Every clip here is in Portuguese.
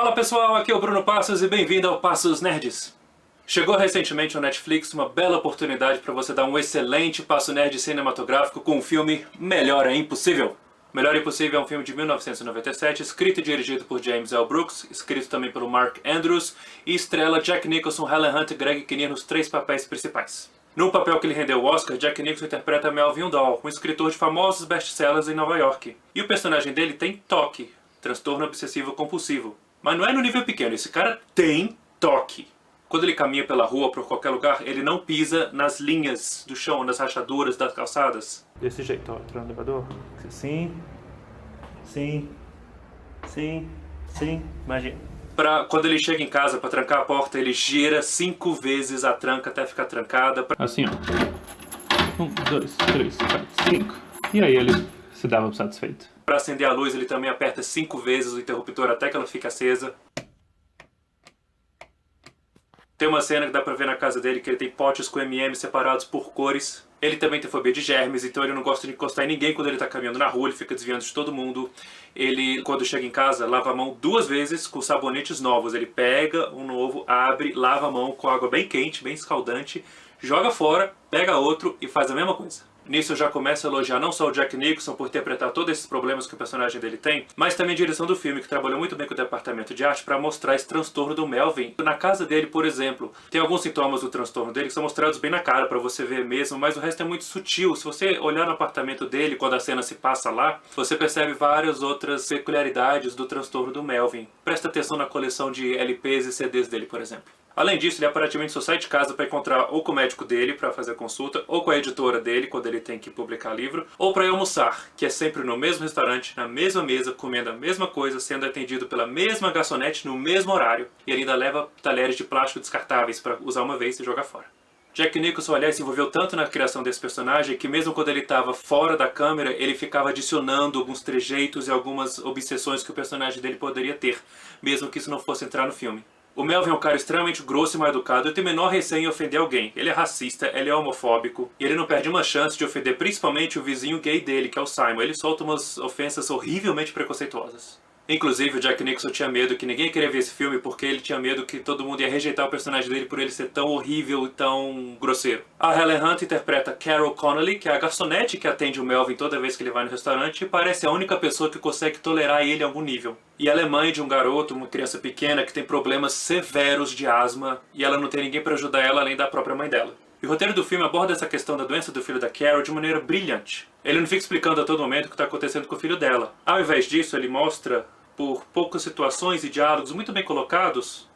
Fala pessoal, aqui é o Bruno Passos e bem-vindo ao Passos Nerds. Chegou recentemente ao Netflix uma bela oportunidade para você dar um excelente passo nerd cinematográfico com o filme Melhor é Impossível. Melhor é Impossível é um filme de 1997, escrito e dirigido por James L. Brooks, escrito também pelo Mark Andrews, e estrela Jack Nicholson, Helen Hunt e Greg Kinnear nos três papéis principais. No papel que lhe rendeu o Oscar, Jack Nicholson interpreta Melvin Dahl, um escritor de famosos best-sellers em Nova York. E o personagem dele tem TOC, transtorno obsessivo compulsivo. Mas não é no nível pequeno, esse cara tem TOC. Quando ele caminha pela rua ou por qualquer lugar, ele não pisa nas linhas do chão, nas rachaduras das calçadas. Desse jeito, ó, entrando no elevador. Sim, sim, sim, sim, imagina. Quando ele chega em casa para trancar a porta, ele gira 5 vezes a tranca até ficar trancada. Assim, ó. 1, 2, 3, 4, 5. E aí ele se dava por satisfeito. Para acender a luz, ele também aperta 5 vezes o interruptor até que ela fique acesa. Tem uma cena que dá pra ver na casa dele que ele tem potes com M&M separados por cores. Ele também tem fobia de germes, então ele não gosta de encostar em ninguém quando ele tá caminhando na rua, ele fica desviando de todo mundo. Ele, quando chega em casa, lava a mão 2 vezes com sabonetes novos. Ele pega um novo, abre, lava a mão com água bem quente, bem escaldante, joga fora, pega outro e faz a mesma coisa. Nisso eu já começo a elogiar não só o Jack Nicholson por interpretar todos esses problemas que o personagem dele tem, mas também a direção do filme, que trabalhou muito bem com o departamento de arte para mostrar esse transtorno do Melvin. Na casa dele, por exemplo, tem alguns sintomas do transtorno dele que são mostrados bem na cara para você ver mesmo, mas o resto é muito sutil. Se você olhar no apartamento dele, quando a cena se passa lá, você percebe várias outras peculiaridades do transtorno do Melvin. Presta atenção na coleção de LPs e CDs dele, por exemplo. Além disso, ele aparentemente só sai de casa para encontrar ou com o médico dele para fazer a consulta, ou com a editora dele quando ele tem que publicar livro, ou para ir almoçar, que é sempre no mesmo restaurante, na mesma mesa, comendo a mesma coisa, sendo atendido pela mesma garçonete no mesmo horário, e ele ainda leva talheres de plástico descartáveis para usar uma vez e jogar fora. Jack Nicholson, aliás, se envolveu tanto na criação desse personagem que mesmo quando ele estava fora da câmera, ele ficava adicionando alguns trejeitos e algumas obsessões que o personagem dele poderia ter, mesmo que isso não fosse entrar no filme. O Melvin é um cara extremamente grosso e mal educado e tem menor receio em ofender alguém. Ele é racista, ele é homofóbico e ele não perde uma chance de ofender principalmente o vizinho gay dele, que é o Simon. Ele solta umas ofensas horrivelmente preconceituosas. Inclusive, o Jack Nicholson tinha medo que ninguém queria ver esse filme porque ele tinha medo que todo mundo ia rejeitar o personagem dele por ele ser tão horrível e tão grosseiro. A Helen Hunt interpreta Carol Connolly, que é a garçonete que atende o Melvin toda vez que ele vai no restaurante e parece a única pessoa que consegue tolerar ele em algum nível. E ela é mãe de um garoto, uma criança pequena, que tem problemas severos de asma e ela não tem ninguém para ajudar ela além da própria mãe dela. E o roteiro do filme aborda essa questão da doença do filho da Carol de maneira brilhante. Ele não fica explicando a todo momento o que está acontecendo com o filho dela. Ao invés disso, ele mostra, por poucas situações e diálogos muito bem colocados,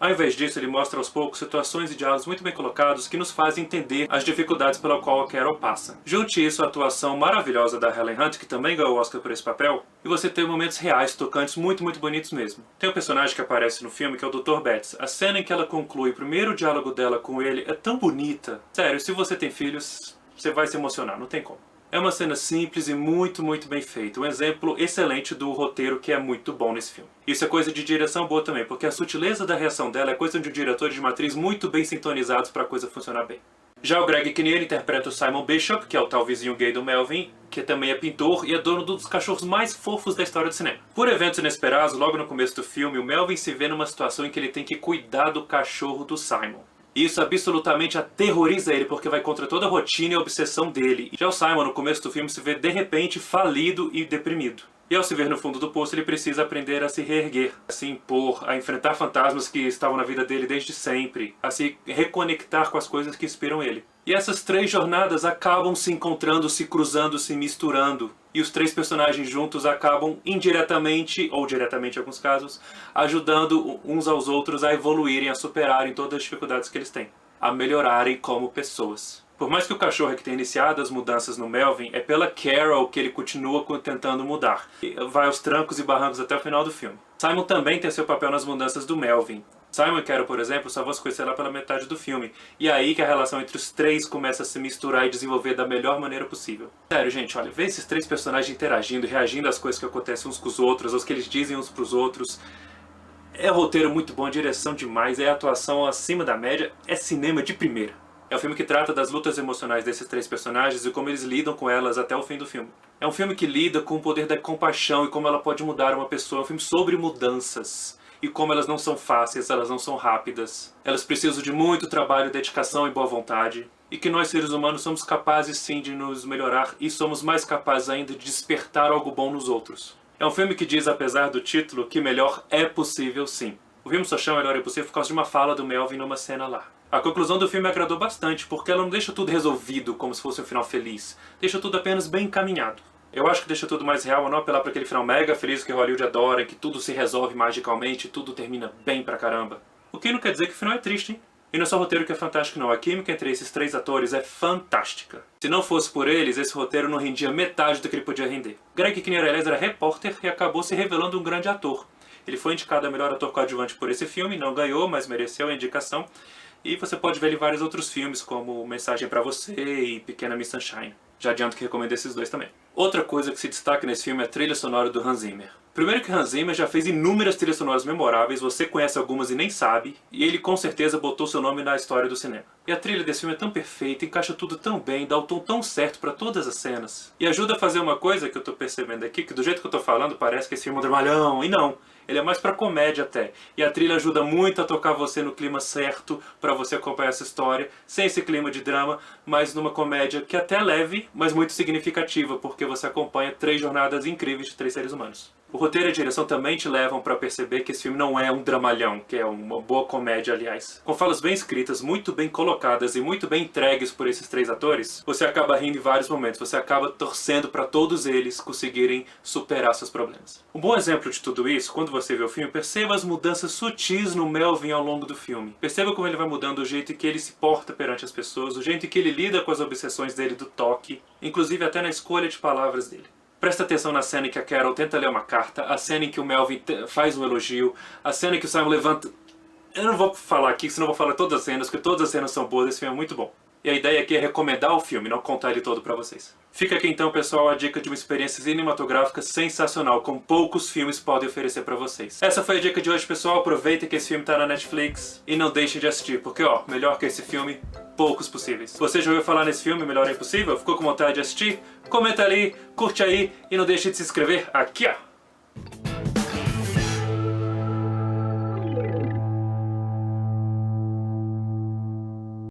ele mostra aos poucos situações e diálogos muito bem colocados que nos fazem entender as dificuldades pela qual a Carol passa. Junte isso à atuação maravilhosa da Helen Hunt, que também ganhou o Oscar por esse papel, e você tem momentos reais, tocantes, muito bonitos mesmo. Tem um personagem que aparece no filme que é o Dr. Betts. A cena em que ela conclui o primeiro diálogo dela com ele é tão bonita. Sério, se você tem filhos, você vai se emocionar, não tem como. É uma cena simples e muito bem feita. Um exemplo excelente do roteiro que é muito bom nesse filme. Isso é coisa de direção boa também, porque a sutileza da reação dela é coisa de um diretor e de uma atriz muito bem sintonizados para a coisa funcionar bem. Já o Greg Kinnear interpreta o Simon Bishop, que é o tal vizinho gay do Melvin, que também é pintor e é dono dos cachorros mais fofos da história do cinema. Por eventos inesperados, logo no começo do filme, o Melvin se vê numa situação em que ele tem que cuidar do cachorro do Simon. Isso absolutamente aterroriza ele, porque vai contra toda a rotina e a obsessão dele. Já o Simon, no começo do filme, se vê de repente falido e deprimido. E ao se ver no fundo do poço, ele precisa aprender a se reerguer, a se impor, a enfrentar fantasmas que estavam na vida dele desde sempre, a se reconectar com as coisas que inspiram ele. E essas 3 jornadas acabam se encontrando, se cruzando, se misturando. E os 3 personagens juntos acabam indiretamente, ou diretamente em alguns casos, ajudando uns aos outros a evoluírem, a superarem todas as dificuldades que eles têm, a melhorarem como pessoas. Por mais que o cachorro é que tenha iniciado as mudanças no Melvin, é pela Carol que ele continua tentando mudar. Vai aos trancos e barrancos até o final do filme. Simon também tem seu papel nas mudanças do Melvin. Simon e Carol, por exemplo, só vão se conhecer lá pela metade do filme. E é aí que a relação entre os 3 começa a se misturar e desenvolver da melhor maneira possível. Sério, gente, olha, ver esses 3 personagens interagindo e reagindo às coisas que acontecem uns com os outros, aos que eles dizem uns pros outros. É roteiro muito bom, direção demais, é atuação acima da média, é cinema de primeira. É um filme que trata das lutas emocionais desses três personagens e como eles lidam com elas até o fim do filme. É um filme que lida com o poder da compaixão e como ela pode mudar uma pessoa. É um filme sobre mudanças e como elas não são fáceis, elas não são rápidas. Elas precisam de muito trabalho, dedicação e boa vontade. E que nós, seres humanos, somos capazes sim de nos melhorar e somos mais capazes ainda de despertar algo bom nos outros. É um filme que diz, apesar do título, que melhor é possível sim. O filme só chama Melhor é Possível por causa de uma fala do Melvin numa cena lá. A conclusão do filme me agradou bastante, porque ela não deixa tudo resolvido como se fosse um final feliz. Deixa tudo apenas bem encaminhado. Eu acho que deixa tudo mais real, não apelar para aquele final mega feliz que Hollywood adora, que tudo se resolve magicamente, tudo termina bem pra caramba. O que não quer dizer que o final é triste, hein? E não é só o roteiro que é fantástico não, a química entre esses três atores é fantástica. Se não fosse por eles, esse roteiro não rendia metade do que ele podia render. Greg Kinnear, aliás, era repórter e acabou se revelando um grande ator. Ele foi indicado a melhor ator coadjuvante por esse filme, não ganhou, mas mereceu a indicação. E você pode ver ele em vários outros filmes, como Mensagem Pra Você e Pequena Miss Sunshine. Já adianto que recomendo esses dois também. Outra coisa que se destaca nesse filme é a trilha sonora do Hans Zimmer. Primeiro que Hans Zimmer já fez inúmeras trilhas sonoras memoráveis, você conhece algumas e nem sabe, e ele com certeza botou seu nome na história do cinema. E a trilha desse filme é tão perfeita, encaixa tudo tão bem, dá o tom tão certo pra todas as cenas. E ajuda a fazer uma coisa que eu tô percebendo aqui, que do jeito que eu tô falando parece que esse filme é um dramalhão, e não. Ele é mais pra comédia até. E a trilha ajuda muito a tocar você no clima certo pra você acompanhar essa história, sem esse clima de drama, mas numa comédia que até é leve, mas muito significativa, porque você acompanha três jornadas incríveis de três seres humanos. O roteiro e a direção também te levam pra perceber que esse filme não é um dramalhão, que é uma boa comédia, aliás. Com falas bem escritas, muito bem colocadas e muito bem entregues por esses três atores, você acaba rindo em vários momentos, você acaba torcendo pra todos eles conseguirem superar seus problemas. Um bom exemplo de tudo isso, quando você vê o filme, perceba as mudanças sutis no Melvin ao longo do filme. Perceba como ele vai mudando o jeito em que ele se porta perante as pessoas, o jeito em que ele lida com as obsessões dele do toque, inclusive até na escolha de palavras dele. Presta atenção na cena em que a Carol tenta ler uma carta, a cena em que o Melvin faz um elogio, a cena em que o Simon levanta... Eu não vou falar aqui, senão eu vou falar todas as cenas, porque todas as cenas são boas, esse filme é muito bom. E a ideia aqui é recomendar o filme, não contar ele todo pra vocês. Fica aqui então, pessoal, a dica de uma experiência cinematográfica sensacional, como poucos filmes podem oferecer pra vocês. Essa foi a dica de hoje, pessoal. Aproveitem que esse filme tá na Netflix e não deixem de assistir, porque ó, melhor que esse filme, poucos possíveis. Você já ouviu falar nesse filme, Melhor é Impossível? Ficou com vontade de assistir? Comenta ali, curte aí e não deixe de se inscrever aqui, ó!